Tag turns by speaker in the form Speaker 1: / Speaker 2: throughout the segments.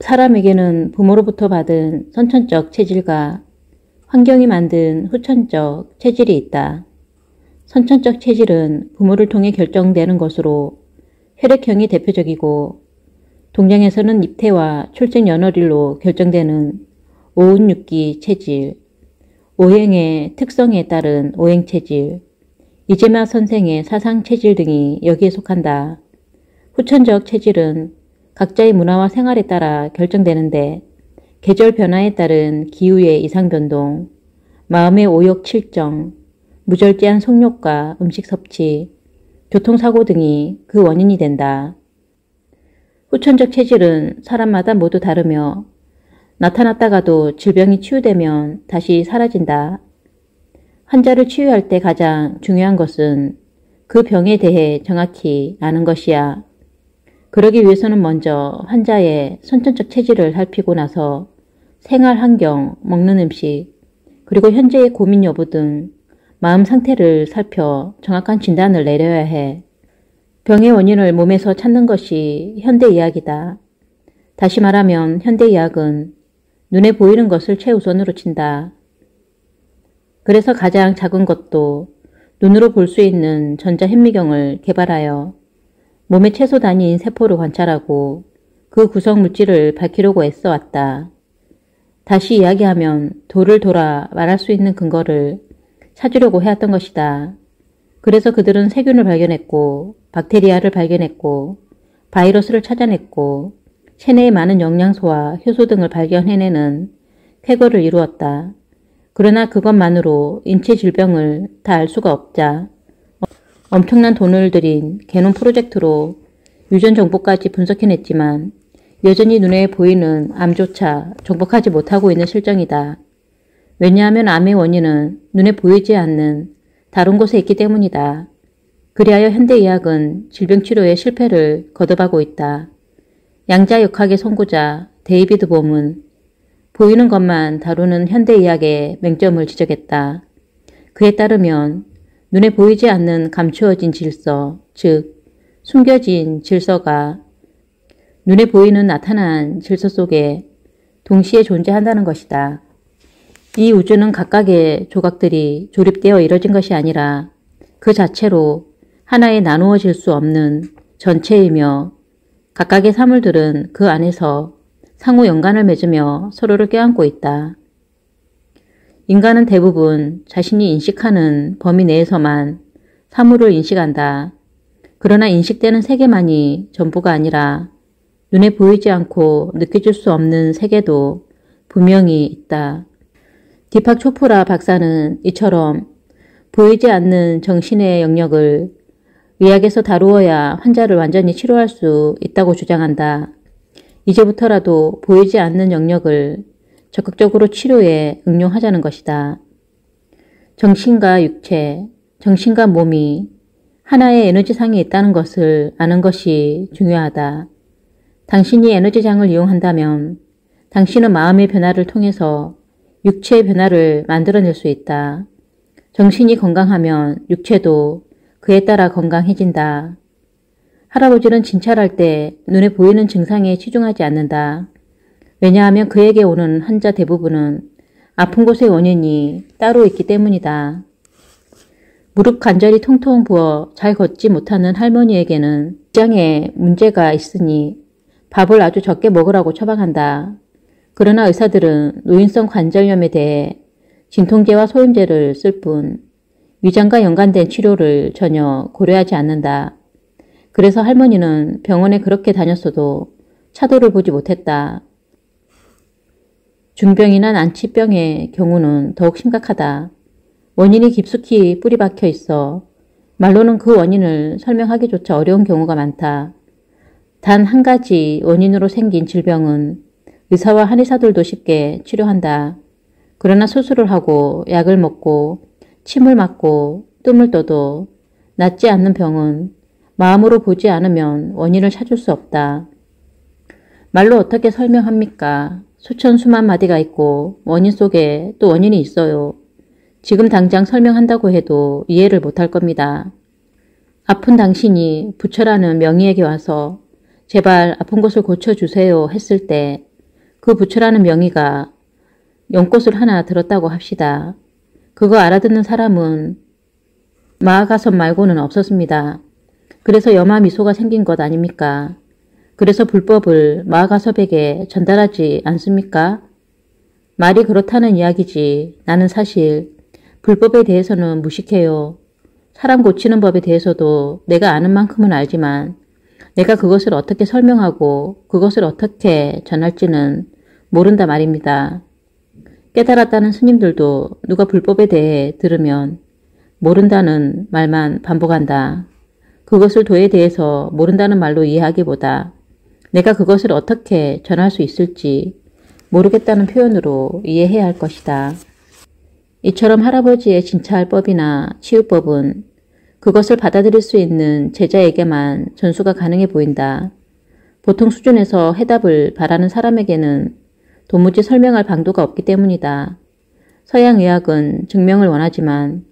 Speaker 1: 사람에게는 부모로부터 받은 선천적 체질과 환경이 만든 후천적 체질이 있다. 선천적 체질은 부모를 통해 결정되는 것으로 혈액형이 대표적이고 동양에서는 입태와 출생 연월일로 결정되는 오운육기 체질, 오행의 특성에 따른 오행체질, 이재마 선생의 사상체질 등이 여기에 속한다. 후천적 체질은 각자의 문화와 생활에 따라 결정되는데 계절 변화에 따른 기후의 이상변동, 마음의 오욕칠정, 무절제한 속욕과 음식 섭취, 교통사고 등이 그 원인이 된다. 후천적 체질은 사람마다 모두 다르며 나타났다가도 질병이 치유되면 다시 사라진다. 환자를 치유할 때 가장 중요한 것은 그 병에 대해 정확히 아는 것이야. 그러기 위해서는 먼저 환자의 선천적 체질을 살피고 나서 생활 환경, 먹는 음식, 그리고 현재의 고민 여부 등 마음 상태를 살펴 정확한 진단을 내려야 해. 병의 원인을 몸에서 찾는 것이 현대의학이다. 다시 말하면 현대의학은 눈에 보이는 것을 최우선으로 친다. 그래서 가장 작은 것도 눈으로 볼 수 있는 전자현미경을 개발하여 몸의 최소 단위인 세포를 관찰하고 그 구성 물질을 밝히려고 애써왔다. 다시 이야기하면 돌을 돌아 말할 수 있는 근거를 찾으려고 해왔던 것이다. 그래서 그들은 세균을 발견했고 박테리아를 발견했고 바이러스를 찾아냈고 체내의 많은 영양소와 효소 등을 발견해내는 쾌거를 이루었다. 그러나 그것만으로 인체 질병을 다 알 수가 없자 엄청난 돈을 들인 게놈 프로젝트로 유전 정보까지 분석해냈지만 여전히 눈에 보이는 암조차 정복하지 못하고 있는 실정이다. 왜냐하면 암의 원인은 눈에 보이지 않는 다른 곳에 있기 때문이다. 그리하여 현대의학은 질병치료의 실패를 거듭하고 있다. 양자역학의 선구자 데이비드 봄은 보이는 것만 다루는 현대의학의 맹점을 지적했다. 그에 따르면 눈에 보이지 않는 감추어진 질서, 즉 숨겨진 질서가 눈에 보이는 나타난 질서 속에 동시에 존재한다는 것이다. 이 우주는 각각의 조각들이 조립되어 이뤄진 것이 아니라 그 자체로 하나에 나누어질 수 없는 전체이며 각각의 사물들은 그 안에서 상호 연관을 맺으며 서로를 껴안고 있다. 인간은 대부분 자신이 인식하는 범위 내에서만 사물을 인식한다. 그러나 인식되는 세계만이 전부가 아니라 눈에 보이지 않고 느껴질 수 없는 세계도 분명히 있다. 디팍 초프라 박사는 이처럼 보이지 않는 정신의 영역을 의학에서 다루어야 환자를 완전히 치료할 수 있다고 주장한다. 이제부터라도 보이지 않는 영역을 적극적으로 치료에 응용하자는 것이다. 정신과 육체, 정신과 몸이 하나의 에너지상에 있다는 것을 아는 것이 중요하다. 당신이 에너지장을 이용한다면 당신은 마음의 변화를 통해서 육체의 변화를 만들어낼 수 있다. 정신이 건강하면 육체도 그에 따라 건강해진다. 할아버지는 진찰할 때 눈에 보이는 증상에 치중하지 않는다. 왜냐하면 그에게 오는 환자 대부분은 아픈 곳의 원인이 따로 있기 때문이다. 무릎 관절이 통통 부어 잘 걷지 못하는 할머니에게는 위장에 문제가 있으니 밥을 아주 적게 먹으라고 처방한다. 그러나 의사들은 노인성 관절염에 대해 진통제와 소염제를 쓸 뿐 위장과 연관된 치료를 전혀 고려하지 않는다. 그래서 할머니는 병원에 그렇게 다녔어도 차도를 보지 못했다. 중병이나 난치병의 경우는 더욱 심각하다. 원인이 깊숙이 뿌리 박혀 있어 말로는 그 원인을 설명하기조차 어려운 경우가 많다. 단 한 가지 원인으로 생긴 질병은 의사와 한의사들도 쉽게 치료한다. 그러나 수술을 하고 약을 먹고 침을 맞고 뜸을 떠도 낫지 않는 병은 마음으로 보지 않으면 원인을 찾을 수 없다. 말로 어떻게 설명합니까? 수천 수만 마디가 있고 원인 속에 또 원인이 있어요. 지금 당장 설명한다고 해도 이해를 못할 겁니다. 아픈 당신이 부처라는 명의에게 와서 제발 아픈 곳을 고쳐주세요 했을 때 그 부처라는 명의가 연꽃을 하나 들었다고 합시다. 그거 알아듣는 사람은 마하가섭 말고는 없었습니다. 그래서 염화 미소가 생긴 것 아닙니까? 그래서 불법을 마하가섭에게 전달하지 않습니까? 말이 그렇다는 이야기지. 나는 사실 불법에 대해서는 무식해요. 사람 고치는 법에 대해서도 내가 아는 만큼은 알지만 내가 그것을 어떻게 설명하고 그것을 어떻게 전할지는 모른다 말입니다. 깨달았다는 스님들도 누가 불법에 대해 들으면 모른다는 말만 반복한다. 그것을 도에 대해서 모른다는 말로 이해하기보다 내가 그것을 어떻게 전할 수 있을지 모르겠다는 표현으로 이해해야 할 것이다. 이처럼 할아버지의 진찰 법이나 치유법은 그것을 받아들일 수 있는 제자에게만 전수가 가능해 보인다. 보통 수준에서 해답을 바라는 사람에게는 도무지 설명할 방도가 없기 때문이다. 서양의학은 증명을 원하지만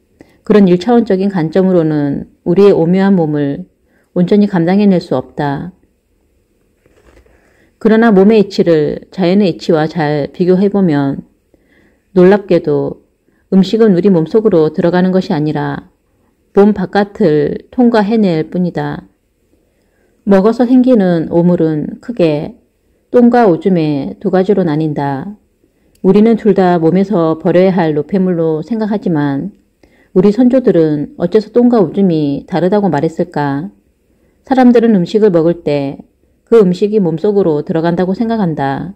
Speaker 1: 그런 1차원적인 관점으로는 우리의 오묘한 몸을 온전히 감당해낼 수 없다. 그러나 몸의 이치를 자연의 이치와 잘 비교해보면 놀랍게도 음식은 우리 몸속으로 들어가는 것이 아니라 몸 바깥을 통과해낼 뿐이다. 먹어서 생기는 오물은 크게 똥과 오줌의 두 가지로 나뉜다. 우리는 둘 다 몸에서 버려야 할 노폐물로 생각하지만 우리 선조들은 어째서 똥과 오줌이 다르다고 말했을까? 사람들은 음식을 먹을 때 그 음식이 몸속으로 들어간다고 생각한다.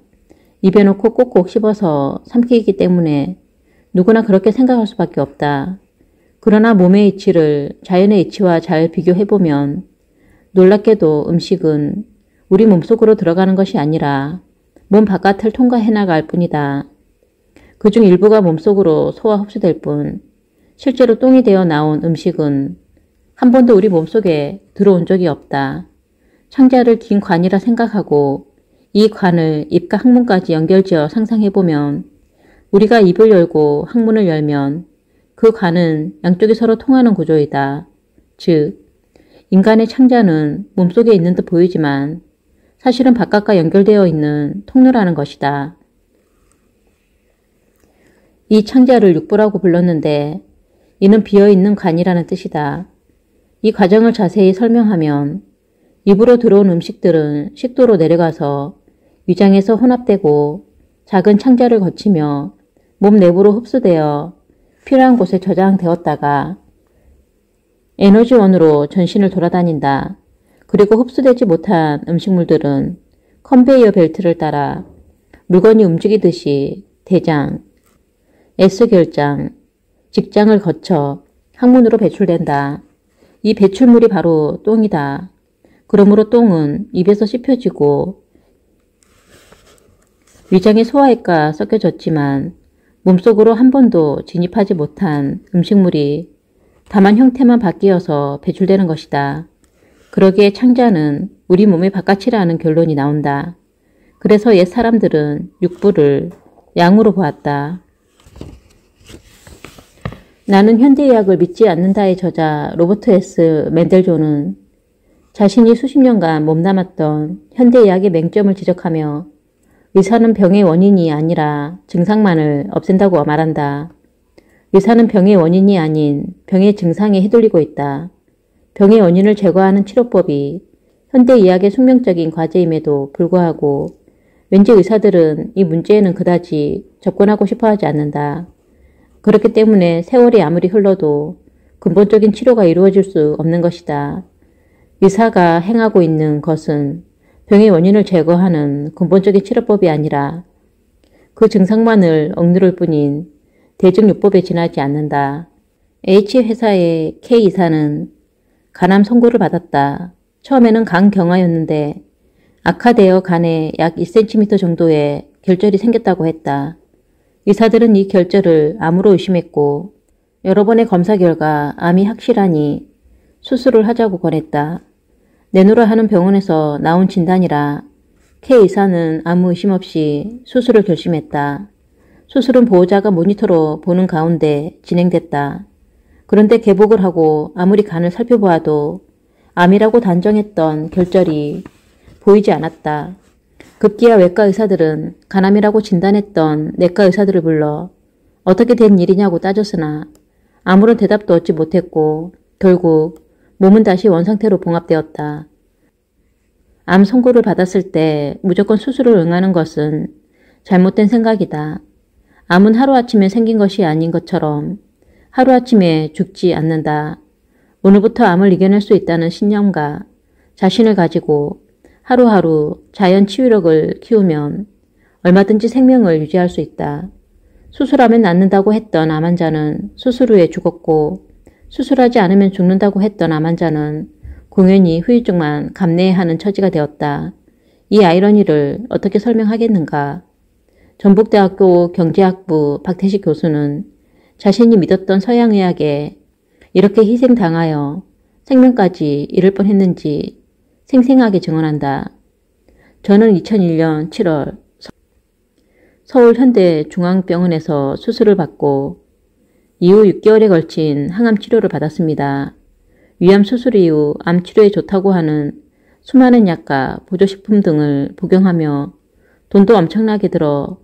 Speaker 1: 입에 넣고 꼭꼭 씹어서 삼키기 때문에 누구나 그렇게 생각할 수밖에 없다. 그러나 몸의 이치를 자연의 이치와 잘 비교해보면 놀랍게도 음식은 우리 몸속으로 들어가는 것이 아니라 몸 바깥을 통과해 나갈 뿐이다. 그중 일부가 몸속으로 소화 흡수될 뿐 실제로 똥이 되어 나온 음식은 한 번도 우리 몸속에 들어온 적이 없다. 창자를 긴 관이라 생각하고 이 관을 입과 항문까지 연결지어 상상해보면 우리가 입을 열고 항문을 열면 그 관은 양쪽이 서로 통하는 구조이다. 즉, 인간의 창자는 몸속에 있는 듯 보이지만 사실은 바깥과 연결되어 있는 통로라는 것이다. 이 창자를 육부라고 불렀는데 이는 비어있는 관이라는 뜻이다. 이 과정을 자세히 설명하면 입으로 들어온 음식들은 식도로 내려가서 위장에서 혼합되고 작은 창자를 거치며 몸 내부로 흡수되어 필요한 곳에 저장되었다가 에너지원으로 전신을 돌아다닌다. 그리고 흡수되지 못한 음식물들은 컨베이어 벨트를 따라 물건이 움직이듯이 대장, S결장, 직장을 거쳐 항문으로 배출된다. 이 배출물이 바로 똥이다. 그러므로 똥은 입에서 씹혀지고 위장의 소화액과 섞여졌지만 몸속으로 한 번도 진입하지 못한 음식물이 다만 형태만 바뀌어서 배출되는 것이다. 그러기에 창자는 우리 몸의 바깥이라는 결론이 나온다. 그래서 옛 사람들은 육부를 양으로 보았다. 나는 현대의학을 믿지 않는다의 저자 로버트 S. 맨델존은 자신이 수십 년간 몸담았던 현대의학의 맹점을 지적하며 의사는 병의 원인이 아니라 증상만을 없앤다고 말한다. 의사는 병의 원인이 아닌 병의 증상에 휘둘리고 있다. 병의 원인을 제거하는 치료법이 현대의학의 숙명적인 과제임에도 불구하고 왠지 의사들은 이 문제에는 그다지 접근하고 싶어하지 않는다. 그렇기 때문에 세월이 아무리 흘러도 근본적인 치료가 이루어질 수 없는 것이다. 의사가 행하고 있는 것은 병의 원인을 제거하는 근본적인 치료법이 아니라 그 증상만을 억누를 뿐인 대증요법에 지나지 않는다. H회사의 K이사는 간암 선고를 받았다. 처음에는 간경화였는데 악화되어 간에 약 1cm 정도의 결절이 생겼다고 했다. 의사들은 이 결절을 암으로 의심했고 여러 번의 검사 결과 암이 확실하니 수술을 하자고 권했다. 내노라 하는 병원에서 나온 진단이라 K 의사는 아무 의심 없이 수술을 결심했다. 수술은 보호자가 모니터로 보는 가운데 진행됐다. 그런데 개복을 하고 아무리 간을 살펴보아도 암이라고 단정했던 결절이 보이지 않았다. 급기야 외과 의사들은 간암이라고 진단했던 내과 의사들을 불러 어떻게 된 일이냐고 따졌으나 아무런 대답도 얻지 못했고 결국 몸은 다시 원상태로 봉합되었다. 암 선고를 받았을 때 무조건 수술을 응하는 것은 잘못된 생각이다. 암은 하루아침에 생긴 것이 아닌 것처럼 하루아침에 죽지 않는다. 오늘부터 암을 이겨낼 수 있다는 신념과 자신을 가지고 하루하루 자연 치유력을 키우면 얼마든지 생명을 유지할 수 있다. 수술하면 낫는다고 했던 암 환자는 수술 후에 죽었고 수술하지 않으면 죽는다고 했던 암 환자는 공연히 후유증만 감내해야 하는 처지가 되었다. 이 아이러니를 어떻게 설명하겠는가. 전북대학교 경제학부 박태식 교수는 자신이 믿었던 서양의학에 이렇게 희생당하여 생명까지 잃을 뻔했는지 생생하게 증언한다. 저는 2001년 7월 서울현대중앙병원에서 수술을 받고 이후 6개월에 걸친 항암 치료를 받았습니다. 위암 수술 이후 암 치료에 좋다고 하는 수많은 약과 보조식품 등을 복용하며 돈도 엄청나게 들어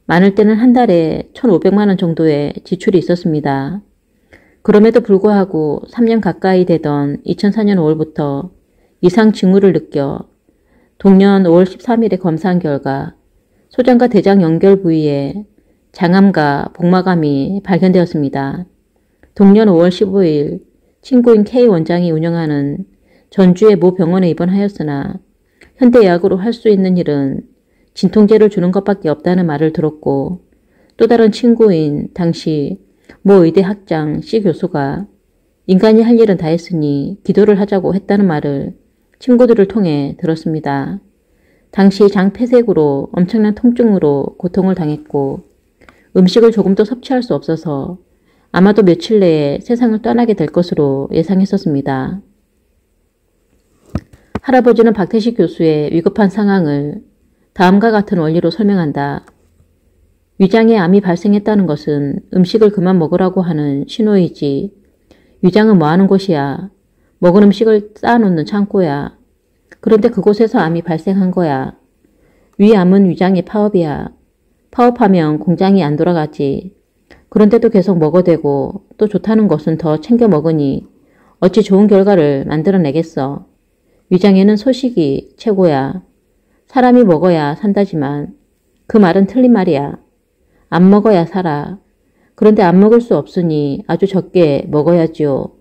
Speaker 1: 많을 때는 한 달에 1,500만 원 정도의 지출이 있었습니다. 그럼에도 불구하고 3년 가까이 되던 2004년 5월부터 이상 징후를 느껴 동년 5월 13일에 검사한 결과 소장과 대장 연결 부위에 장암과 복막암이 발견되었습니다. 동년 5월 15일 친구인 K 원장이 운영하는 전주의 모 병원에 입원하였으나 현대의학으로 할 수 있는 일은 진통제를 주는 것밖에 없다는 말을 들었고 또 다른 친구인 당시 모 의대 학장 C 교수가 인간이 할 일은 다 했으니 기도를 하자고 했다는 말을 친구들을 통해 들었습니다. 당시 장폐색으로 엄청난 통증으로 고통을 당했고 음식을 조금도 섭취할 수 없어서 아마도 며칠 내에 세상을 떠나게 될 것으로 예상했었습니다. 할아버지는 박태식 교수의 위급한 상황을 다음과 같은 원리로 설명한다. 위장에 암이 발생했다는 것은 음식을 그만 먹으라고 하는 신호이지. 위장은 뭐하는 곳이야. 먹은 음식을 쌓아놓는 창고야. 그런데 그곳에서 암이 발생한 거야. 위암은 위장의 파업이야. 파업하면 공장이 안 돌아가지. 그런데도 계속 먹어대고 또 좋다는 것은 더 챙겨 먹으니 어찌 좋은 결과를 만들어내겠어. 위장에는 소식이 최고야. 사람이 먹어야 산다지만 그 말은 틀린 말이야. 안 먹어야 살아. 그런데 안 먹을 수 없으니 아주 적게 먹어야지요.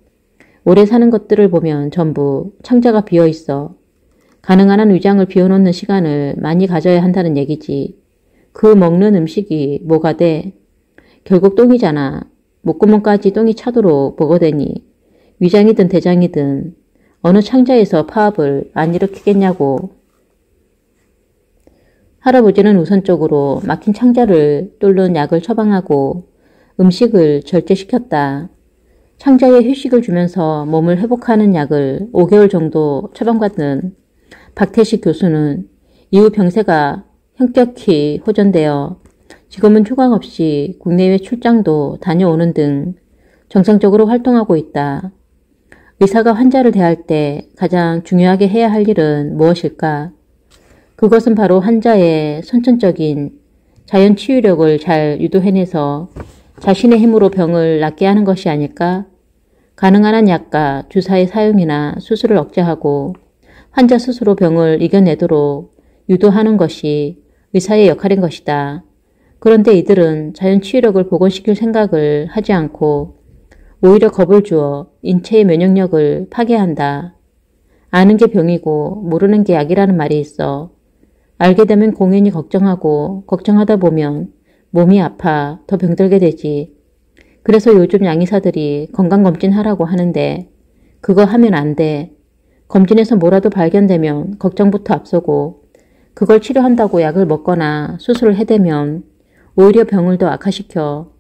Speaker 1: 오래 사는 것들을 보면 전부 창자가 비어있어. 가능한 한 위장을 비워놓는 시간을 많이 가져야 한다는 얘기지. 그 먹는 음식이 뭐가 돼? 결국 똥이잖아. 목구멍까지 똥이 차도록 먹어대니 위장이든 대장이든 어느 창자에서 파업을 안 일으키겠냐고. 할아버지는 우선적으로 막힌 창자를 뚫는 약을 처방하고 음식을 절제시켰다. 창자에 휴식을 주면서 몸을 회복하는 약을 5개월 정도 처방받은 박태식 교수는 이후 병세가 현격히 호전되어 지금은 휴강 없이 국내외 출장도 다녀오는 등 정상적으로 활동하고 있다. 의사가 환자를 대할 때 가장 중요하게 해야 할 일은 무엇일까? 그것은 바로 환자의 선천적인 자연 치유력을 잘 유도해내서 자신의 힘으로 병을 낫게 하는 것이 아닐까? 가능한 한 약과 주사의 사용이나 수술을 억제하고 환자 스스로 병을 이겨내도록 유도하는 것이 의사의 역할인 것이다. 그런데 이들은 자연 치유력을 복원시킬 생각을 하지 않고 오히려 겁을 주어 인체의 면역력을 파괴한다. 아는 게 병이고 모르는 게 약이라는 말이 있어. 알게 되면 공연히 걱정하고 걱정하다 보면 몸이 아파 더 병들게 되지. 그래서 요즘 양의사들이 건강검진하라고 하는데 그거 하면 안 돼. 검진에서 뭐라도 발견되면 걱정부터 앞서고 그걸 치료한다고 약을 먹거나 수술을 해대면 오히려 병을 더 악화시켜.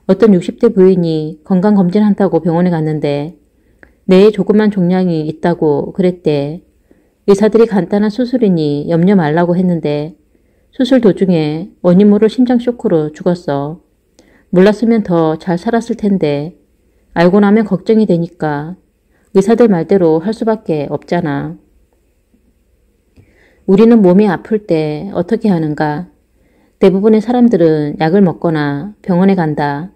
Speaker 1: 어떤 60대 부인이 건강검진한다고 병원에 갔는데 뇌에 조그만 종양이 있다고 그랬대. 의사들이 간단한 수술이니 염려 말라고 했는데 수술 도중에 원인 모를 심장쇼크로 죽었어. 몰랐으면 더 잘 살았을 텐데 알고 나면 걱정이 되니까 의사들 말대로 할 수밖에 없잖아. 우리는 몸이 아플 때 어떻게 하는가? 대부분의 사람들은 약을 먹거나 병원에 간다.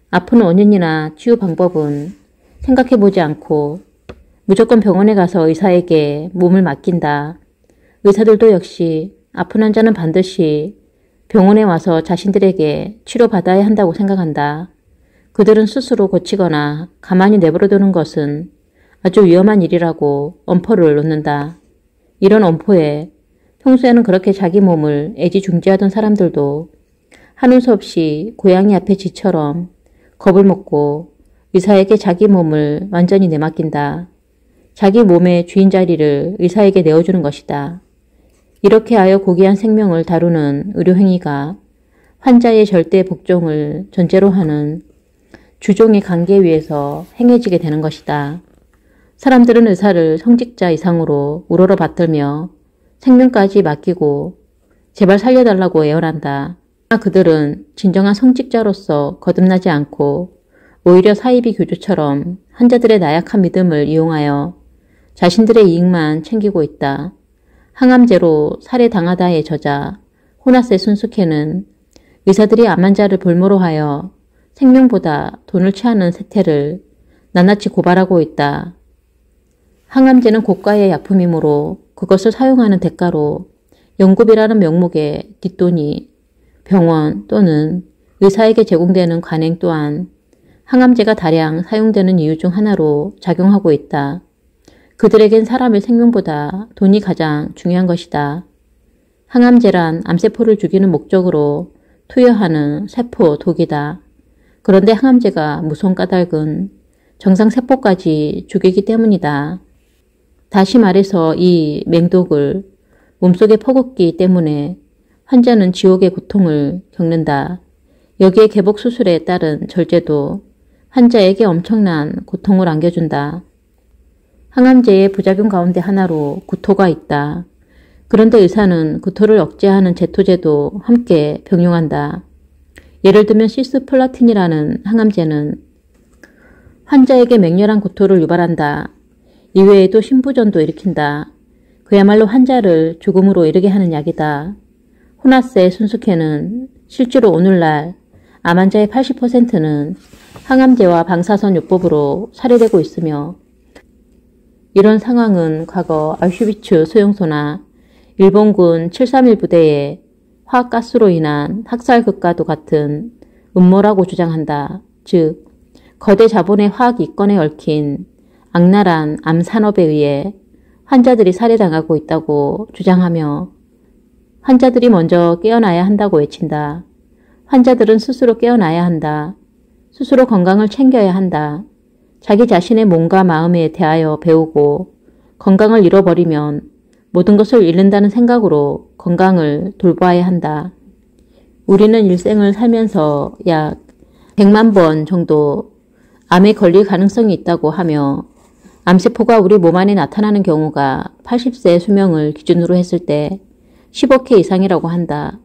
Speaker 1: 아픈 원인이나 치유 방법은 생각해보지 않고 무조건 병원에 가서 의사에게 몸을 맡긴다. 의사들도 역시 아픈 환자는 반드시 병원에 와서 자신들에게 치료받아야 한다고 생각한다. 그들은 스스로 고치거나 가만히 내버려두는 것은 아주 위험한 일이라고 엄포를 놓는다. 이런 엄포에 평소에는 그렇게 자기 몸을 애지중지하던 사람들도 하는 수 없이 고양이 앞에 쥐처럼 겁을 먹고 의사에게 자기 몸을 완전히 내맡긴다. 자기 몸의 주인 자리를 의사에게 내어주는 것이다. 이렇게 하여 고귀한 생명을 다루는 의료행위가 환자의 절대 복종을 전제로 하는 주종의 관계 위에서 행해지게 되는 것이다. 사람들은 의사를 성직자 이상으로 우러러 받들며 생명까지 맡기고 제발 살려달라고 애원한다. 그러나 그들은 진정한 성직자로서 거듭나지 않고 오히려 사이비 교주처럼 환자들의 나약한 믿음을 이용하여 자신들의 이익만 챙기고 있다. 항암제로 살해당하다의 저자 호나세 순스케는 의사들이 암 환자를 볼모로 하여 생명보다 돈을 취하는 세태를 낱낱이 고발하고 있다. 항암제는 고가의 약품이므로 그것을 사용하는 대가로 연구비라는 명목의 뒷돈이 병원 또는 의사에게 제공되는 관행 또한 항암제가 다량 사용되는 이유 중 하나로 작용하고 있다. 그들에겐 사람의 생명보다 돈이 가장 중요한 것이다. 항암제란 암세포를 죽이는 목적으로 투여하는 세포 독이다. 그런데 항암제가 무서운 까닭은 정상세포까지 죽이기 때문이다. 다시 말해서 이 맹독을 몸속에 퍼붓기 때문에 환자는 지옥의 고통을 겪는다. 여기에 개복 수술에 따른 절제도 환자에게 엄청난 고통을 안겨준다. 항암제의 부작용 가운데 하나로 구토가 있다. 그런데 의사는 구토를 억제하는 제토제도 함께 병용한다. 예를 들면 시스플라틴이라는 항암제는 환자에게 맹렬한 구토를 유발한다. 이외에도 심부전도 일으킨다. 그야말로 환자를 죽음으로 이르게 하는 약이다. 호나세 순스케는 실제로 오늘날 암 환자의 80%는 항암제와 방사선 요법으로 살해되고 있으며 이런 상황은 과거 아우슈비츠 소용소나 일본군 731 부대의 화학가스로 인한 학살극과도 같은 음모라고 주장한다. 즉, 거대 자본의 화학 이권에 얽힌 악랄한 암 산업에 의해 환자들이 살해당하고 있다고 주장하며 환자들이 먼저 깨어나야 한다고 외친다. 환자들은 스스로 깨어나야 한다. 스스로 건강을 챙겨야 한다. 자기 자신의 몸과 마음에 대하여 배우고 건강을 잃어버리면 모든 것을 잃는다는 생각으로 건강을 돌봐야 한다. 우리는 일생을 살면서 약 100만 번 정도 암에 걸릴 가능성이 있다고 하며 암세포가 우리 몸 안에 나타나는 경우가 80세 수명을 기준으로 했을 때 15회 이상이라고 한다.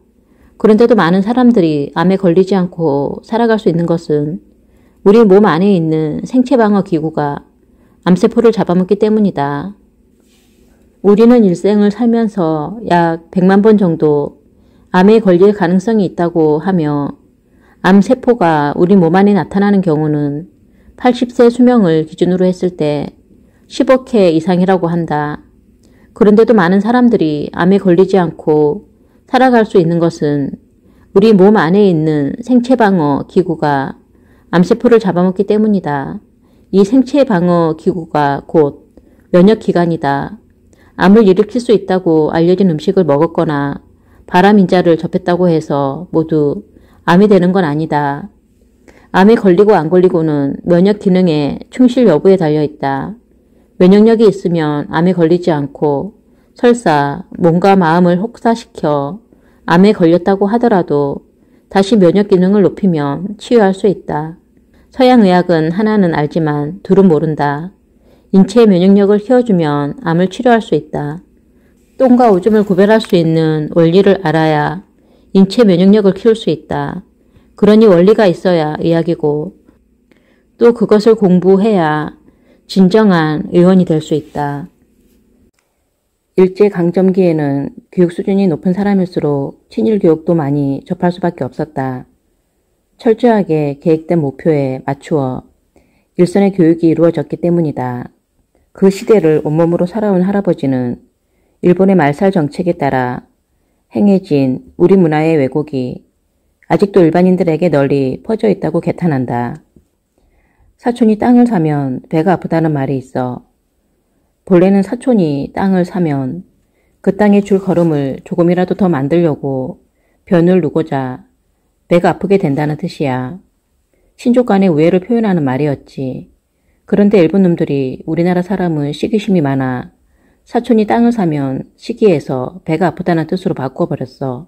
Speaker 1: 그런데도 많은 사람들이 암에 걸리지 않고 살아갈 수 있는 것은 우리 몸 안에 있는 생체방어 기구가 암세포를 잡아먹기 때문이다. 우리는 일생을 살면서 약 100만 번 정도 암에 걸릴 가능성이 있다고 하며 암세포가 우리 몸 안에 나타나는 경우는 80세 수명을 기준으로 했을 때 15회 이상이라고 한다. 그런데도 많은 사람들이 암에 걸리지 않고 살아갈 수 있는 것은 우리 몸 안에 있는 생체방어 기구가 암세포를 잡아먹기 때문이다. 이 생체방어 기구가 곧 면역기관이다. 암을 일으킬 수 있다고 알려진 음식을 먹었거나 바람인자를 접했다고 해서 모두 암이 되는 건 아니다. 암에 걸리고 안 걸리고는 면역 기능의 충실 여부에 달려있다. 면역력이 있으면 암에 걸리지 않고 설사 몸과 마음을 혹사시켜 암에 걸렸다고 하더라도 다시 면역 기능을 높이면 치유할 수 있다. 서양의학은 하나는 알지만 둘은 모른다. 인체의 면역력을 키워주면 암을 치료할 수 있다. 똥과 오줌을 구별할 수 있는 원리를 알아야 인체 면역력을 키울 수 있다. 그러니 원리가 있어야 의학이고 또 그것을 공부해야 진정한 의원이 될 수 있다. 일제강점기에는 교육 수준이 높은 사람일수록 친일 교육도 많이 접할 수밖에 없었다. 철저하게 계획된 목표에 맞추어 일선의 교육이 이루어졌기 때문이다. 그 시대를 온몸으로 살아온 할아버지는 일본의 말살 정책에 따라 행해진 우리 문화의 왜곡이 아직도 일반인들에게 널리 퍼져 있다고 개탄한다. 사촌이 땅을 사면 배가 아프다는 말이 있어. 본래는 사촌이 땅을 사면 그 땅에 줄 걸음을 조금이라도 더 만들려고 변을 누고자 배가 아프게 된다는 뜻이야. 신족 간의 우애를 표현하는 말이었지. 그런데 일본 놈들이 우리나라 사람은 시기심이 많아 사촌이 땅을 사면 시기해서 배가 아프다는 뜻으로 바꿔버렸어.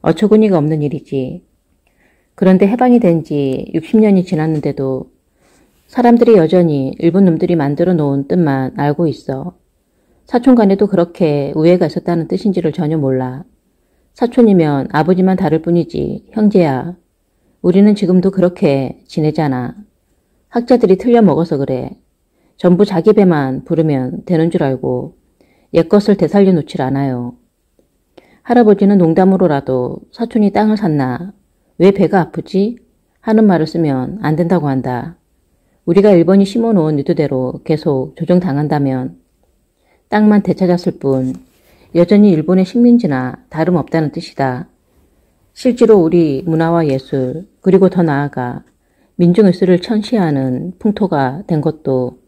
Speaker 1: 어처구니가 없는 일이지. 그런데 해방이 된 지 60년이 지났는데도 사람들이 여전히 일본 놈들이 만들어 놓은 뜻만 알고 있어. 사촌 간에도 그렇게 우애가 있었다는 뜻인지를 전혀 몰라. 사촌이면 아버지만 다를 뿐이지 형제야. 우리는 지금도 그렇게 지내잖아. 학자들이 틀려 먹어서 그래. 전부 자기 배만 부르면 되는 줄 알고 옛것을 되살려 놓질 않아요. 할아버지는 농담으로라도 사촌이 땅을 샀나? 왜 배가 아프지? 하는 말을 쓰면 안 된다고 한다. 우리가 일본이 심어놓은 의도대로 계속 조정당한다면 땅만 되찾았을 뿐 여전히 일본의 식민지나 다름없다는 뜻이다. 실제로 우리 문화와 예술 그리고 더 나아가 민중의술을 천시하는 풍토가 된 것도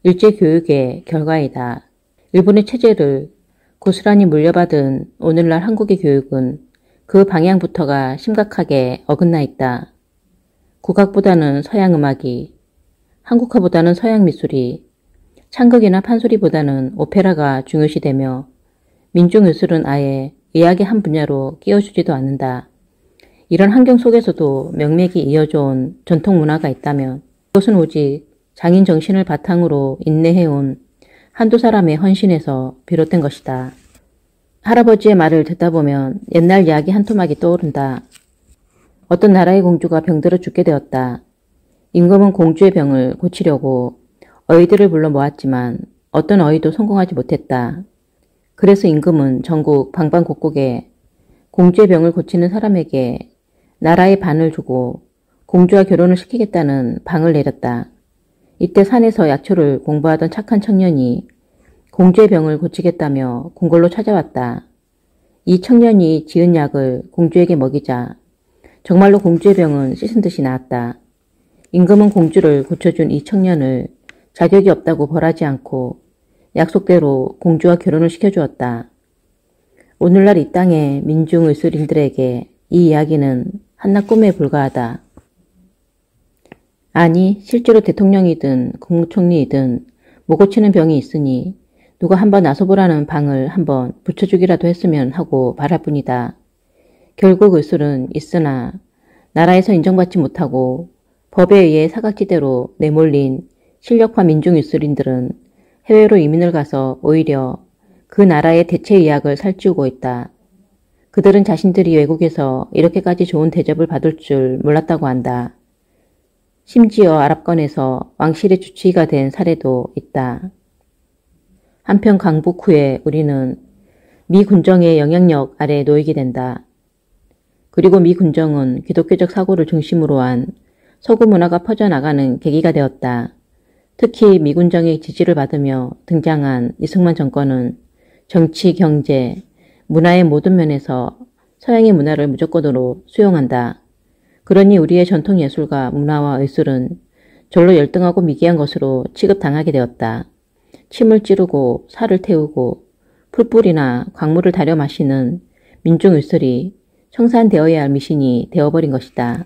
Speaker 1: 일제교육의 결과이다. 일본의 체제를 고스란히 물려받은 오늘날 한국의 교육은 그 방향부터가 심각하게 어긋나 있다. 국악보다는 서양음악이, 한국화보다는 서양미술이, 창극이나 판소리보다는 오페라가 중요시되며 민중의술은 아예 의학의 한 분야로 끼워주지도 않는다. 이런 환경 속에서도 명맥이 이어져온 전통문화가 있다면 그것은 오직 장인 정신을 바탕으로 인내해온 한두 사람의 헌신에서 비롯된 것이다. 할아버지의 말을 듣다 보면 옛날 이야기 한 토막이 떠오른다. 어떤 나라의 공주가 병들어 죽게 되었다. 임금은 공주의 병을 고치려고 어이들을 불러 모았지만 어떤 어이도 성공하지 못했다. 그래서 임금은 전국 방방곡곡에 공주의 병을 고치는 사람에게 나라의 반을 주고 공주와 결혼을 시키겠다는 방을 내렸다. 이때 산에서 약초를 공부하던 착한 청년이 공주의 병을 고치겠다며 궁궐로 찾아왔다. 이 청년이 지은 약을 공주에게 먹이자 정말로 공주의 병은 씻은 듯이 나았다. 임금은 공주를 고쳐준 이 청년을 자격이 없다고 벌하지 않고 약속대로 공주와 결혼을 시켜주었다. 오늘날 이 땅의 민중의술인들에게 이 이야기는 한낱 꿈에 불과하다. 아니, 실제로 대통령이든 국무총리이든 못 고치는 병이 있으니 누가 한번 나서보라는 방을 한번 붙여주기라도 했으면 하고 바랄 뿐이다. 결국 의술은 있으나 나라에서 인정받지 못하고 법에 의해 사각지대로 내몰린 실력파 민중의술인들은 해외로 이민을 가서 오히려 그 나라의 대체의학을 살찌우고 있다. 그들은 자신들이 외국에서 이렇게까지 좋은 대접을 받을 줄 몰랐다고 한다. 심지어 아랍권에서 왕실의 주치의가 된 사례도 있다. 한편 강복 후에 우리는 미 군정의 영향력 아래 놓이게 된다. 그리고 미 군정은 기독교적 사고를 중심으로 한 서구 문화가 퍼져나가는 계기가 되었다. 특히 미 군정의 지지를 받으며 등장한 이승만 정권은 정치, 경제, 문화의 모든 면에서 서양의 문화를 무조건으로 수용한다. 그러니 우리의 전통 예술과 문화와 의술은 절로 열등하고 미개한 것으로 취급당하게 되었다. 침을 찌르고 살을 태우고 풀뿌리나 광물을 다려 마시는 민중의술이 청산되어야 할 미신이 되어버린 것이다.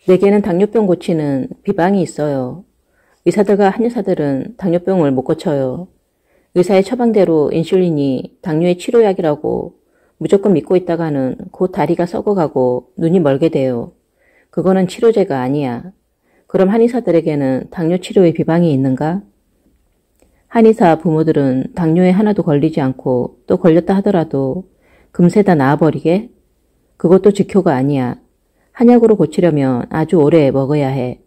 Speaker 1: 내게는 당뇨병 고치는 비방이 있어요. 의사들과 한의사들은 당뇨병을 못 고쳐요. 의사의 처방대로 인슐린이 당뇨의 치료약이라고 무조건 믿고 있다가는 곧 다리가 썩어가고 눈이 멀게 돼요. 그거는 치료제가 아니야. 그럼 한의사들에게는 당뇨 치료의 비방이 있는가? 한의사 부모들은 당뇨에 하나도 걸리지 않고 또 걸렸다 하더라도 금세 다 나아버리게? 그것도 직효가 아니야. 한약으로 고치려면 아주 오래 먹어야 해.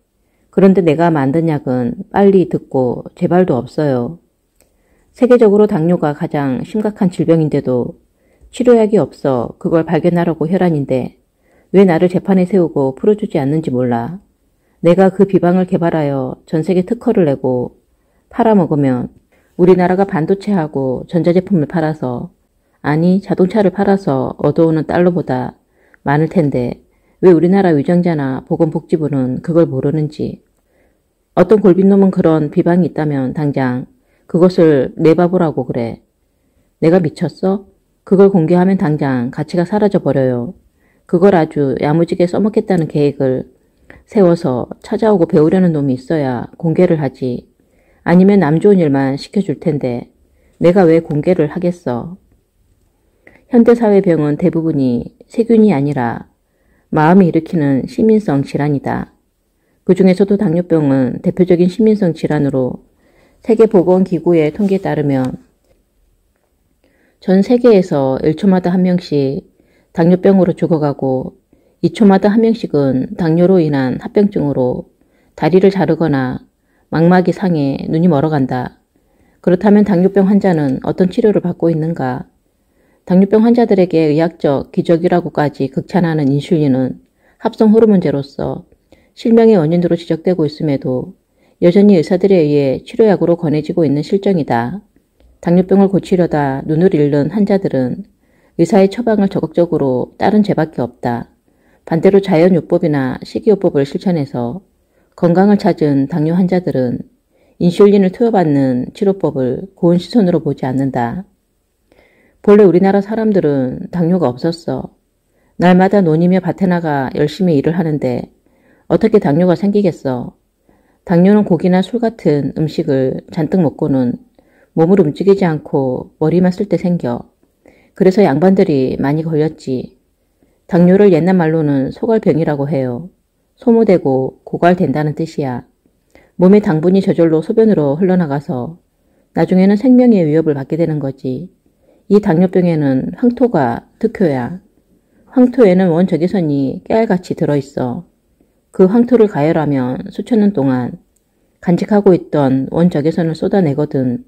Speaker 1: 그런데 내가 만든 약은 빨리 듣고 재발도 없어요. 세계적으로 당뇨가 가장 심각한 질병인데도 치료약이 없어 그걸 발견하라고 혈안인데 왜 나를 재판에 세우고 풀어주지 않는지 몰라. 내가 그 비방을 개발하여 전 세계 특허를 내고 팔아먹으면 우리나라가 반도체하고 전자제품을 팔아서, 아니 자동차를 팔아서 얻어오는 달러보다 많을 텐데 왜 우리나라 위정자나 보건복지부는 그걸 모르는지. 어떤 골빈놈은 그런 비방이 있다면 당장 그것을 내봐보라고 그래. 내가 미쳤어? 그걸 공개하면 당장 가치가 사라져버려요. 그걸 아주 야무지게 써먹겠다는 계획을 세워서 찾아오고 배우려는 놈이 있어야 공개를 하지. 아니면 남 좋은 일만 시켜줄 텐데 내가 왜 공개를 하겠어. 현대사회 병은 대부분이 세균이 아니라 마음이 일으키는 시민성 질환이다. 그 중에서도 당뇨병은 대표적인 시민성 질환으로 세계보건기구의 통계에 따르면 전 세계에서 1초마다 한 명씩 당뇨병으로 죽어가고 2초마다 한 명씩은 당뇨로 인한 합병증으로 다리를 자르거나 망막이 상해 눈이 멀어간다. 그렇다면 당뇨병 환자는 어떤 치료를 받고 있는가? 당뇨병 환자들에게 의학적 기적이라고까지 극찬하는 인슐린은 합성 호르몬제로서 실명의 원인으로 지적되고 있음에도 여전히 의사들에 의해 치료약으로 권해지고 있는 실정이다. 당뇨병을 고치려다 눈을 잃는 환자들은 의사의 처방을 적극적으로 따른 죄밖에 없다. 반대로 자연요법이나 식이요법을 실천해서 건강을 찾은 당뇨 환자들은 인슐린을 투여받는 치료법을 고운 시선으로 보지 않는다. 본래 우리나라 사람들은 당뇨가 없었어. 날마다 논이며 밭에 나가 열심히 일을 하는데 어떻게 당뇨가 생기겠어. 당뇨는 고기나 술 같은 음식을 잔뜩 먹고는 몸을 움직이지 않고 머리만 쓸 때 생겨. 그래서 양반들이 많이 걸렸지. 당뇨를 옛날 말로는 소갈병이라고 해요. 소모되고 고갈된다는 뜻이야. 몸의 당분이 저절로 소변으로 흘러나가서 나중에는 생명의 위협을 받게 되는 거지. 이 당뇨병에는 황토가 특효야. 황토에는 원적외선이 깨알같이 들어있어. 그 황토를 가열하면 수천 년 동안 간직하고 있던 원적외선을 쏟아내거든.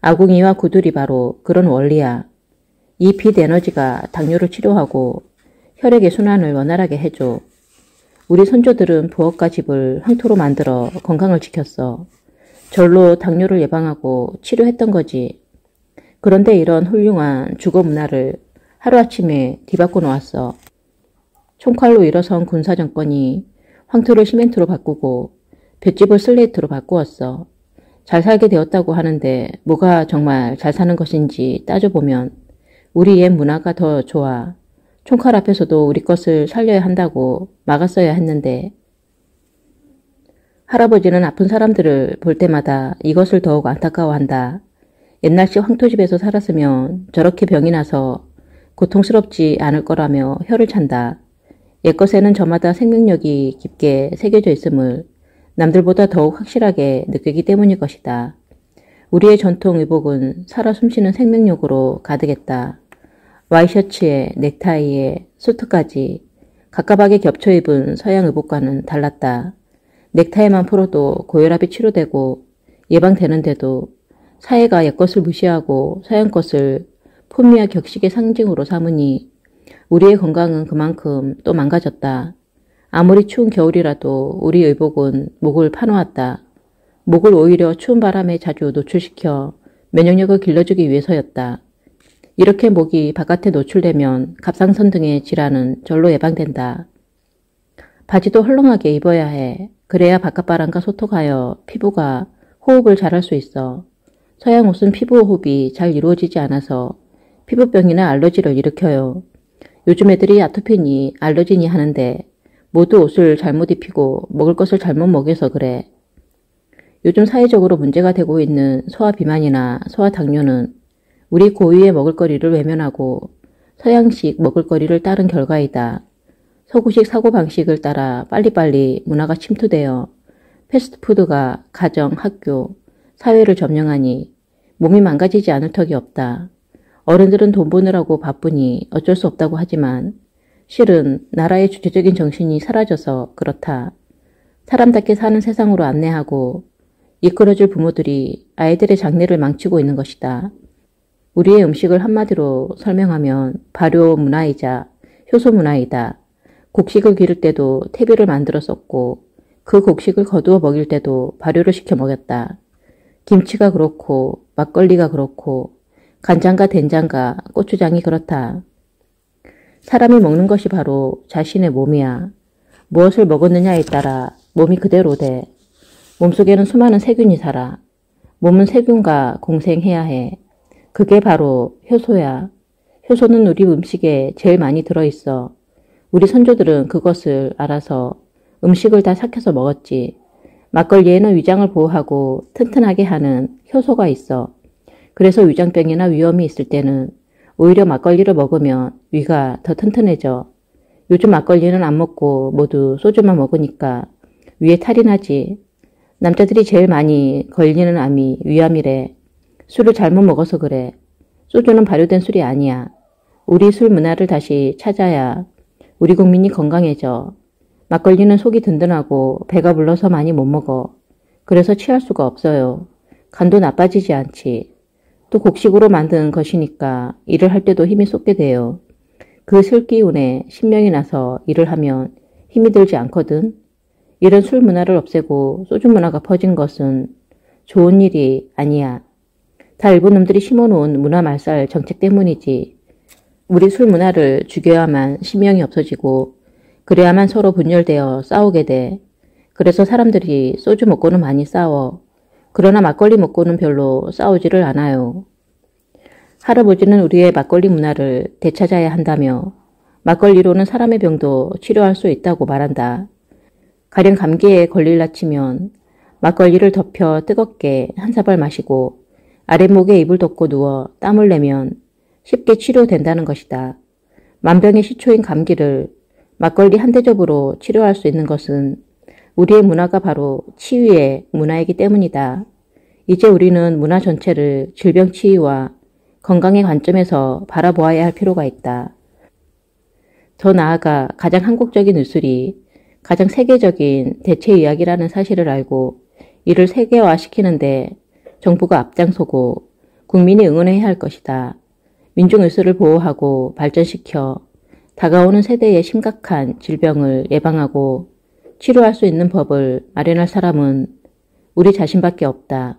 Speaker 1: 아궁이와 구들이 바로 그런 원리야. 이 빛 에너지가 당뇨를 치료하고 혈액의 순환을 원활하게 해줘. 우리 선조들은 부엌과 집을 황토로 만들어 건강을 지켰어. 절로 당뇨를 예방하고 치료했던 거지. 그런데 이런 훌륭한 주거 문화를 하루아침에 뒤바꿔 놓았어. 총칼로 일어선 군사정권이 황토를 시멘트로 바꾸고 볏집을 슬레이트로 바꾸었어. 잘 살게 되었다고 하는데 뭐가 정말 잘 사는 것인지 따져보면 우리 옛 문화가 더 좋아. 총칼 앞에서도 우리 것을 살려야 한다고 막았어야 했는데 할아버지는 아픈 사람들을 볼 때마다 이것을 더욱 안타까워한다. 옛날식 황토집에서 살았으면 저렇게 병이 나서 고통스럽지 않을 거라며 혀를 찬다. 옛것에는 저마다 생명력이 깊게 새겨져 있음을 남들보다 더욱 확실하게 느끼기 때문일 것이다. 우리의 전통 의복은 살아 숨쉬는 생명력으로 가득했다. 와이셔츠에 넥타이에 수트까지 갑갑하게 겹쳐 입은 서양 의복과는 달랐다. 넥타이만 풀어도 고혈압이 치료되고 예방되는데도 사회가 옛것을 무시하고 서양 것을 품위와 격식의 상징으로 삼으니 우리의 건강은 그만큼 또 망가졌다. 아무리 추운 겨울이라도 우리 의복은 목을 파놓았다. 목을 오히려 추운 바람에 자주 노출시켜 면역력을 길러주기 위해서였다. 이렇게 목이 바깥에 노출되면 갑상선 등의 질환은 절로 예방된다. 바지도 헐렁하게 입어야 해. 그래야 바깥바람과 소통하여 피부가 호흡을 잘할 수 있어. 서양 옷은 피부 호흡이 잘 이루어지지 않아서 피부병이나 알러지를 일으켜요. 요즘 애들이 아토피니 알러지니 하는데 모두 옷을 잘못 입히고 먹을 것을 잘못 먹여서 그래. 요즘 사회적으로 문제가 되고 있는 소아비만이나 소아당뇨는 우리 고유의 먹을거리를 외면하고 서양식 먹을거리를 따른 결과이다. 서구식 사고방식을 따라 빨리빨리 문화가 침투되어 패스트푸드가 가정, 학교, 사회를 점령하니 몸이 망가지지 않을 턱이 없다. 어른들은 돈 버느라고 바쁘니 어쩔 수 없다고 하지만 실은 나라의 주체적인 정신이 사라져서 그렇다. 사람답게 사는 세상으로 안내하고 이끌어줄 부모들이 아이들의 장래를 망치고 있는 것이다. 우리의 음식을 한마디로 설명하면 발효 문화이자 효소 문화이다. 곡식을 기를 때도 퇴비를 만들어 썼고 그 곡식을 거두어 먹일 때도 발효를 시켜 먹였다. 김치가 그렇고 막걸리가 그렇고 간장과 된장과 고추장이 그렇다. 사람이 먹는 것이 바로 자신의 몸이야. 무엇을 먹었느냐에 따라 몸이 그대로 돼. 몸속에는 수많은 세균이 살아. 몸은 세균과 공생해야 해. 그게 바로 효소야. 효소는 우리 음식에 제일 많이 들어있어. 우리 선조들은 그것을 알아서 음식을 다 삭혀서 먹었지. 막걸리에는 위장을 보호하고 튼튼하게 하는 효소가 있어. 그래서 위장병이나 위염이 있을 때는 오히려 막걸리를 먹으면 위가 더 튼튼해져. 요즘 막걸리는 안 먹고 모두 소주만 먹으니까 위에 탈이 나지. 남자들이 제일 많이 걸리는 암이 위암이래. 술을 잘못 먹어서 그래. 소주는 발효된 술이 아니야. 우리 술 문화를 다시 찾아야 우리 국민이 건강해져. 막걸리는 속이 든든하고 배가 불러서 많이 못 먹어. 그래서 취할 수가 없어요. 간도 나빠지지 않지. 또 곡식으로 만든 것이니까 일을 할 때도 힘이 쏟게 돼요. 그 술기운에 신명이 나서 일을 하면 힘이 들지 않거든. 이런 술 문화를 없애고 소주 문화가 퍼진 것은 좋은 일이 아니야. 다 일본 놈들이 심어놓은 문화 말살 정책 때문이지. 우리 술 문화를 죽여야만 신명이 없어지고 그래야만 서로 분열되어 싸우게 돼. 그래서 사람들이 소주 먹고는 많이 싸워. 그러나 막걸리 먹고는 별로 싸우지를 않아요. 할아버지는 우리의 막걸리 문화를 되찾아야 한다며 막걸리로는 사람의 병도 치료할 수 있다고 말한다. 가령 감기에 걸릴라 치면 막걸리를 덮여 뜨겁게 한 사발 마시고 아랫목에 이불 덮고 누워 땀을 내면 쉽게 치료된다는 것이다. 만병의 시초인 감기를 막걸리 한 대접으로 치료할 수 있는 것은 우리의 문화가 바로 치유의 문화이기 때문이다. 이제 우리는 문화 전체를 질병 치유와 건강의 관점에서 바라보아야 할 필요가 있다. 더 나아가 가장 한국적인 의술이 가장 세계적인 대체의학이라는 사실을 알고 이를 세계화시키는데 정부가 앞장서고 국민이 응원해야 할 것이다. 민중의술을 보호하고 발전시켜 다가오는 세대의 심각한 질병을 예방하고 치료할 수 있는 법을 마련할 사람은 우리 자신밖에 없다.